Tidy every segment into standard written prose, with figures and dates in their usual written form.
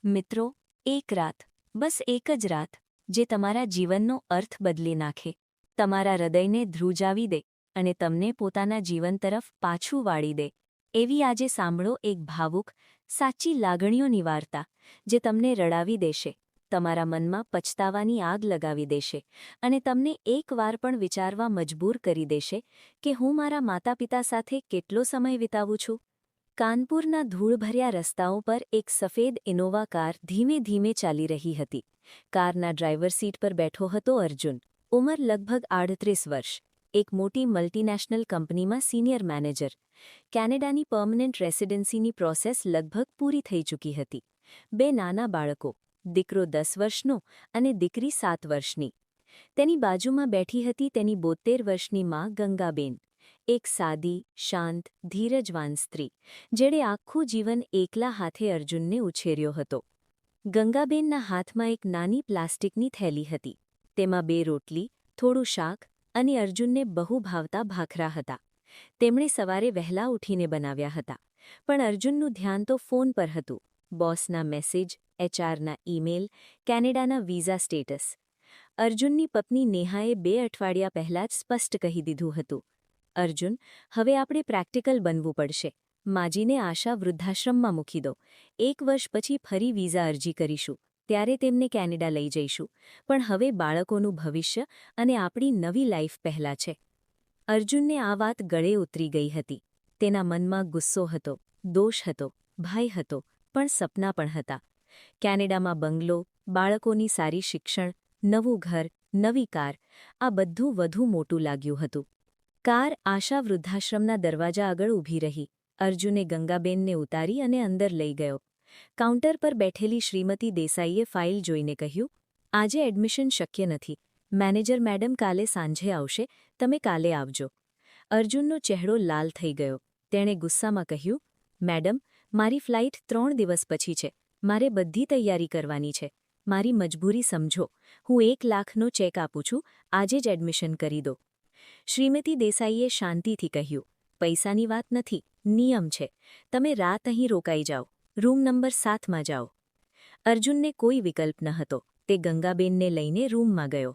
મિત્રો, એક રાત, બસ એક જ રાત, જે તમારા જીવનનો અર્થ બદલી નાખે, તમારા હૃદયને ધ્રુજાવી દે અને તમને પોતાના જીવન તરફ પાછું વાળી દે, એવી આજે સાંભળો એક ભાવુક, સાચી લાગણીઓની વાર્તા, જે તમને રડાવી દેશે, તમારા મનમાં પછતાવાની આગ લગાવી દેશે અને તમને એકવાર પણ વિચારવા મજબૂર કરી દેશે કે હું મારા માતાપિતા સાથે કેટલો સમય વિતાવું છું. કાનપુરના ધૂળભર્યા રસ્તાઓ પર એક સફેદ ઇનોવા કાર ધીમે ધીમે ચાલી રહી હતી. કારના ડ્રાઈવર સીટ પર બેઠો હતો અર્જુન. ઉંમર લગભગ 38 વર્ષ. એક મોટી મલ્ટીનેશનલ કંપનીમાં સિનિયર મેનેજર. કેનેડાની પર્મનન્ટ રેસિડેન્સીની પ્રોસેસ લગભગ પૂરી થઈ ચૂકી હતી. 2 નાના બાળકો, દીકરો 10 વર્ષનો અને દીકરી 7 વર્ષની. તેની બાજુમાં બેઠી હતી તેની 72 વર્ષની માં ગંગાબેન. એક સાદી, શાંત, ધીરજવાન સ્ત્રી, જેણે આખું જીવન એકલા હાથે અર્જુનને ઉછેર્યો હતો. ગંગાબેનના હાથમાં એક નાની પ્લાસ્ટિકની થેલી હતી. તેમાં 2 રોટલી, થોડું શાક અને અર્જુનને બહુ ભાવતા ભાખરા હતા. તેમણે સવારે વહેલા ઉઠીને બનાવ્યા હતા. પણ અર્જુનનું ધ્યાન તો ફોન પર હતું. બોસના મેસેજ, એચઆરના ઈમેલ, કેનેડાના વિઝા સ્ટેટસ. અર્જુનની પત્ની નેહાએ 2 અઠવાડિયા પહેલાં જ સ્પષ્ટ કહી દીધું હતું, અર્જુન, હવે આપણે પ્રેક્ટિકલ બનવું પડશે. માજીને આશા વૃદ્ધાશ્રમમાં મૂકી દો. 1 વર્ષ પછી ફરી વિઝા અરજી કરીશું. ત્યારે તેમને કેનેડા લઈ જઈશું. પણ હવે બાળકોનું ભવિષ્ય અને આપણી નવી લાઈફ પહેલાં છે. અર્જુનને આ વાત ગળે ઉતરી ગઈ હતી. તેના મનમાં ગુસ્સો હતો, દોષ હતો, ભય હતો, પણ સપના પણ હતા. કેનેડામાં બંગલો, બાળકોની સારી શિક્ષણ, નવું ઘર, નવી કાર, આ બધું વધુ મોટું લાગ્યું હતું. કાર આશા વૃદ્ધાશ્રમના દરવાજા આગળ ઊભી રહી. અર્જુને ગંગાબેનને ઉતારી અને અંદર લઈ ગયો. કાઉન્ટર પર બેઠેલી શ્રીમતી દેસાઈએ ફાઇલ જોઈને કહ્યું, આજે એડમિશન શક્ય નથી. મેનેજર મેડમ કાલે સાંજે આવશે, તમે કાલે આવજો. અર્જુનનો ચહેરો લાલ થઈ ગયો. તેણે ગુસ્સામાં કહ્યું, મેડમ, મારી ફ્લાઇટ 3 દિવસ પછી છે. મારે બધી તૈયારી કરવાની છે. મારી મજબૂરી સમજો. હું 1 લાખનો ચેક આપું છું, આજે જ એડમિશન કરી દો. શ્રીમતી દેસાઈએ શાંતિથી કહ્યું, પૈસાની વાત નથી, નિયમ છે. તમે રાત અહીં રોકાઈ જાઓ. રૂમ નંબર 7માં જાઓ. અર્જુનને કોઈ વિકલ્પ ન હતો. તે ગંગાબેનને લઈને રૂમમાં ગયો.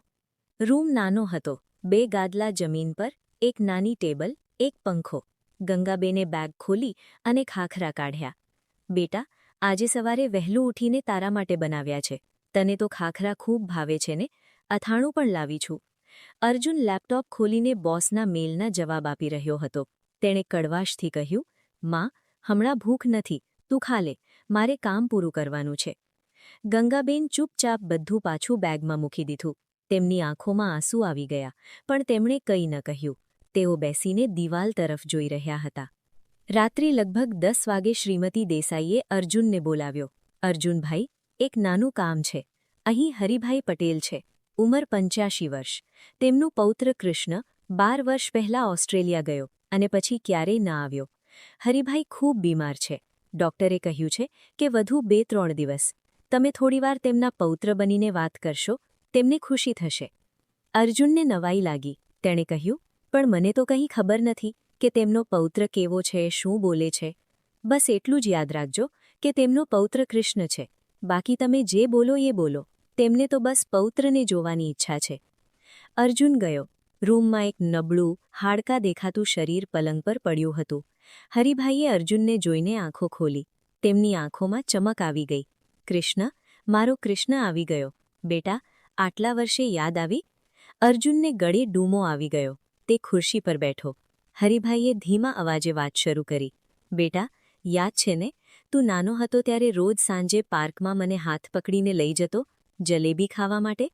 રૂમ નાનો હતો. 2 ગાદલા જમીન પર, એક નાની ટેબલ, એક પંખો. ગંગાબેને બેગ ખોલી અને ખાખરા કાઢ્યા. બેટા, આજે સવારે વહેલું ઉઠીને તારા માટે બનાવ્યા છે. તને તો ખાખરા ખૂબ ભાવે છે ને? અથાણું પણ લાવી છું. અર્જુન લેપટોપ ખોલીને બોસના મેલના જવાબ આપી રહ્યો હતો. તેણે કડવાશથી કહ્યું, માં, હમણાં ભૂખ નથી, તું ખા લે, મારે કામ પૂરું કરવાનું છે. ગંગાબેન ચૂપચાપ બધું પાછું બેગમાં મૂકી દીધું. તેમની આંખોમાં આંસુ આવી ગયા, પણ તેમણે કંઈ ન કહ્યું. તેઓ બેસીને દિવાલ તરફ જોઈ રહ્યા હતા. રાત્રિ લગભગ 10 વાગે શ્રીમતી દેસાઈએ અર્જુનને બોલાવ્યો. અર્જુનભાઈ, એક નાનું કામ છે. અહીં હરિભાઈ પટેલ છે. ઉંમર 85 વર્ષ. તેમનું પૌત્ર કૃષ્ણ 12 વર્ષ પહેલાં ઓસ્ટ્રેલિયા ગયો અને પછી ક્યારેય ન આવ્યો. હરિભાઈ ખૂબ બીમાર છે. ડોક્ટરે કહ્યું છે કે વધુ 2-3 દિવસ. તમે થોડીવાર તેમના પૌત્ર બનીને વાત કરશો, તેમને ખુશી થશે. અર્જુનને નવાઈ લાગી. તેણે કહ્યું, પણ મને તો કંઈ ખબર નથી કે તેમનો પૌત્ર કેવો છે, શું બોલે છે. બસ એટલું જ યાદ રાખજો કે તેમનો પૌત્ર કૃષ્ણ છે. બાકી તમે જે બોલો એ બોલો. તેમને તો બસ પૌત્રને જોવાની ઈચ્છા છે. અર્જુન ગયો. રૂમમાં એક નબળું, હાડકાં દેખાતું શરીર પલંગ પર પડ્યું હતું. હરિભાઈએ અર્જુનને જોઈને આંખો ખોલી. તેમની આંખોમાં ચમક આવી ગઈ. કૃષ્ણ, મારો કૃષ્ણ આવી ગયો. બેટા, આટલા વર્ષે યાદ આવી? અર્જુનને ગળે ડૂમો આવી ગયો. તે ખુરશી પર બેઠો. હરિભાઈએ ધીમા અવાજે વાત શરૂ કરી. બેટા, યાદ છે ને, તું નાનો હતો ત્યારે રોજ સાંજે પાર્કમાં મને હાથ પકડીને લઈ જતો, જલેબી ખાવા માટે?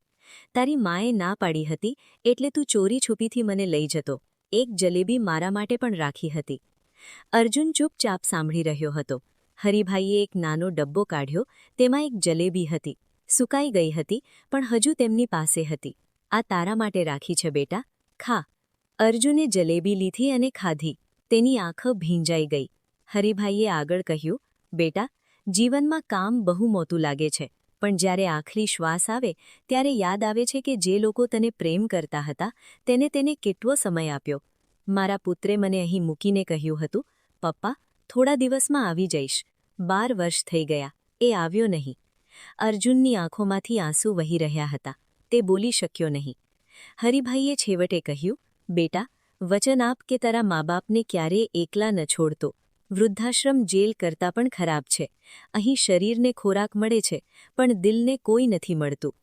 તારી માએ ના પાડી હતી એટલે તું ચોરી છુપીથી મને લઈ જતો. એક જલેબી મારા માટે પણ રાખી હતી. અર્જુન ચૂપચાપ સાંભળી રહ્યો હતો. હરિભાઈએ એક નાનો ડબ્બો કાઢ્યો. તેમાં એક જલેબી હતી. સુકાઈ ગઈ હતી, પણ હજુ તેમની પાસે હતી. આ તારા માટે રાખી છે બેટા, ખા. અર્જુને જલેબી લીધી અને ખાધી. તેની આંખો ભીંજાઈ ગઈ. હરિભાઈએ આગળ કહ્યું, બેટા, જીવનમાં કામ બહુ મોટું લાગે છે, પણ જ્યારે આખરી શ્વાસ આવે ત્યારે યાદ આવે છે કે જે લોકો તને પ્રેમ કરતા હતા તેને કેટલો સમય આપ્યો. મારા પુત્રે મને અહીં મૂકીને કહ્યું હતું, પપ્પા, થોડા દિવસમાં આવી જઈશ. 12 વર્ષ થઈ ગયા, એ આવ્યો નહીં. અર્જુનની આંખોમાંથી આંસુ વહી રહ્યા હતા. તે બોલી શક્યો નહીં. હરિભાઈએ છેવટે કહ્યું, બેટા, વચન આપ કે તારા મા બાપને ક્યારેય એકલા ન છોડતો. વૃદ્ધાશ્રમ જેલ કરતાં પણ ખરાબ છે. અહીં શરીરને ખોરાક મળે છે, પણ દિલને કોઈ નથી મળતું.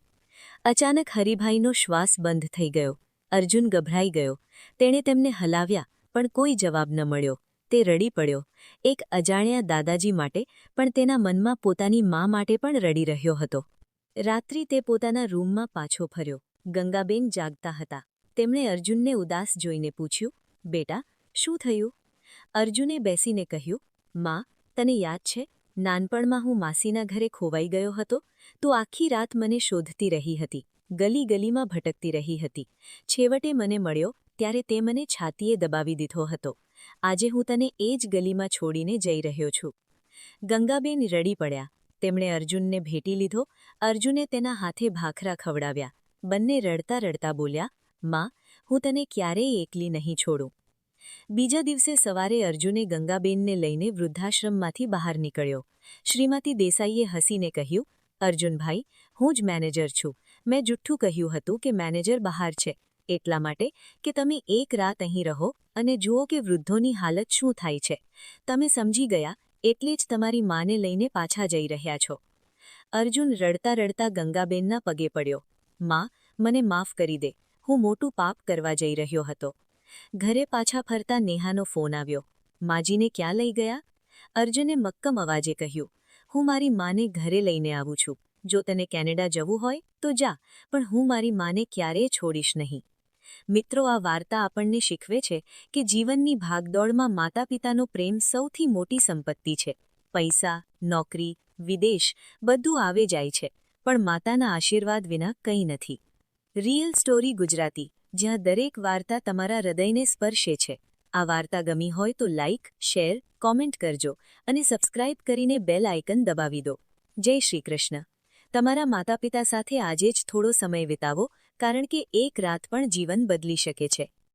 અચાનક હરિભાઈનો શ્વાસ બંધ થઈ ગયો. અર્જુન ગભરાઈ ગયો. તેણે તેમને હલાવ્યા, પણ કોઈ જવાબ ન મળ્યો. તે રડી પડ્યો. એક અજાણ્યા દાદાજી માટે, પણ તેના મનમાં પોતાની મા માટે પણ રડી રહ્યો હતો. રાત્રિ તે પોતાના રૂમમાં પાછો ફર્યો. ગંગાબેન જાગતા હતા. તેમણે અર્જુનને ઉદાસ જોઈને પૂછ્યું, બેટા, શું થયું? અર્જુને બેસીને કહ્યું, મા, તને યાદ છે, નાનપણમાં હું માસીના ઘરે ખોવાઈ ગયો હતો. તું આખી રાત મને શોધતી રહી હતી. ગલી ગલીમાં ભટકતી રહી હતી. છેવટે મને મળ્યો ત્યારે તે મને છાતીએ દબાવી દીધો હતો. આજે હું તને એ જ ગલીમાં છોડીને જઈ રહ્યો છું. ગંગાબેન રડી પડ્યા. તેમણે અર્જુનને ભેટી લીધો. અર્જુને તેના હાથે ભાખરા ખવડાવ્યા. બંને રડતા રડતા બોલ્યા, મા, હું તને ક્યારેય એકલી નહીં છોડું. બીજા દિવસે સવારે અર્જુને ગંગાબેનને લઈને વૃદ્ધાશ્રમમાંથી બહાર નીકળ્યો. શ્રીમતી દેસાઈએ હસીને કહ્યું, અર્જુનભાઈ, હું જ મેનેજર છું. મેં જુઠ્ઠું કહ્યું હતું કે મેનેજર બહાર છે, એટલા માટે કે તમે એક રાત અહીં રહો અને જુઓ કે વૃદ્ધોની હાલત શું થાય છે. તમે સમજી ગયા, એટલે જ તમારી માને લઈને પાછા જઈ રહ્યા છો. અર્જુન રડતા રડતા ગંગાબેનના પગે પડ્યો. મા, મને માફ કરી દે. હું મોટું પાપ કરવા જઈ રહ્યો હતો. ઘરે પાછા ફરતા નેહાનો ફોન આવ્યો. માજીને ક્યાં લઈ ગયા? અર્જુને મક્કમ અવાજે કહ્યું, હું મારી માને ઘરે લઈને આવું છું. જો તને કેનેડા જવું હોય તો જા, પણ હું મારી માને ક્યારેય છોડીશ નહીં. મિત્રો, આ વાર્તા આપણને શીખવે છે કે જીવનની ભાગદોડમાં માતાપિતાનો પ્રેમ સૌથી મોટી સંપત્તિ છે. પૈસા, નોકરી, વિદેશ બધું આવે જાય છે, પણ માતાના આશીર્વાદ વિના કંઈ નથી. રિયલ સ્ટોરી ગુજરાતી, જ્યાં દરેક વાર્તા તમારા હૃદયને સ્પર્શે છે. આ વાર્તા ગમી હોય તો લાઇક, શેર, કોમેન્ટ કરજો અને સબસ્ક્રાઇબ કરીને બેલ આઇકન દબાવી દો. જય શ્રી કૃષ્ણ. તમારા માતાપિતા સાથે આજે જ થોડો સમય વિતાવો, કારણ કે એક રાત પણ જીવન બદલી શકે છે.